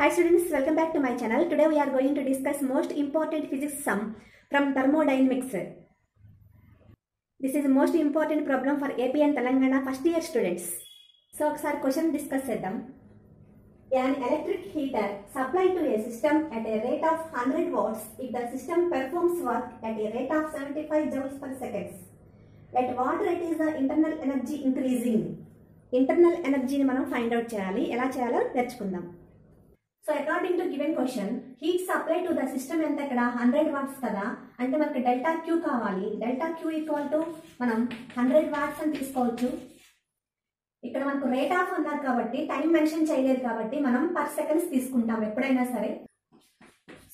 Hi students, welcome back to my channel. Today we are going to discuss most important physics sum from thermodynamics. This is the most important problem for AP and Telangana first year students. So, ఒకసారి question discuss చేద్దాం. An electric heater supplied to a system at a rate of 100 watts if the system performs work at a rate of 75 joules per second. At what rate is the internal energy increasing? Internal energy ని మనం find out చేయాలి. ఎలా చేయాలో నేర్చుకుందాం. So according to given question, heat supply to the system ఎంత ఇక్కడ 100 watts కదా, అంటే మనకి డెల్టా Q కావాలి. డెల్టా Q ఈక్వల్ టు మనం 100 watts అని తీసుకోవచ్చు. ఇక్కడ మనకు రేట్ ఆఫ్ అన్నారు కాబట్టి టైం మెన్షన్ చేయలేదు కాబట్టి మనం పర్ సెకండ్స్ తీసుకుంటాం ఎప్పుడైనా సరే.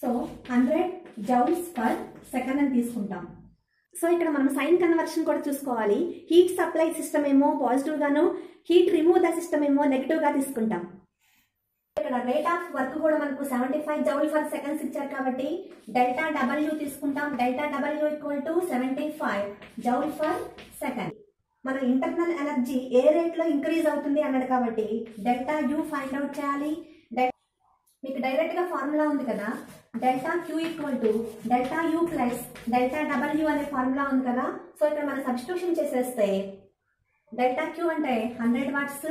సో 100 జౌల్స్ పర్ సెకండ్ అని తీసుకుంటాం. సో ఇక్కడ మనం సైన్ కన్వర్షన్ కూడా చూసుకోవాలి. హీట్ సప్లై సిస్టమ్ ఏమో పాజిటివ్ గాను, హీట్ రిమూవ్ ద సిస్టమ్ ఏమో నెగిటివ్ గా తీసుకుంటాం. ఇక్కడ రేట్ ఆఫ్ వర్క్ కూడా మనకు 75 జౌల్ పర్ సెకండ్స్ ఇచ్చారు కాబట్టి డెల్టా డబ్ల్యూ తీసుకుంటాం. Delta W equal to 75 joule per second. మన ఇంటర్నల్ ఎనర్జీ ఏ రేట్ లో ఇంక్రీజ్ అవుతుంది అన్నాడు కాబట్టి డెల్టా యూ ఫైండ్ అవుట్ చేయాలి. మీకు డైరెక్ట్ గా ఫార్ములా ఉంది కదా, delta Q equal to delta you plus delta W అనే ఫార్ములా ఉంది కదా. సో ఇక్కడ మనం సబ్స్టిట్యూషన్ చేసేస్తే డెల్టా క్యూ అంటే 100 watts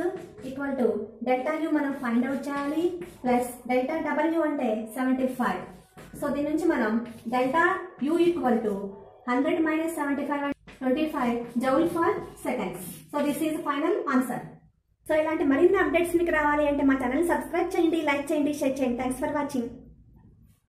equal to delta U మనం ఫైండ్ అవుట్ చేయాలి ప్లస్ డెల్టా డబ్ల్యూ అంటే 75. సో దీని నుంచి మనం delta U equal to 100 minus 75 25 joule for seconds. So this is final answer. So ఇలాంటి మరిన్ని అప్డేట్స్ మీకు రావాలి అంటే మా ఛానల్ సబ్స్క్రైబ్ చేయండి, లైక్ చేయండి, షేర్ చేయండి. Thanks for watching.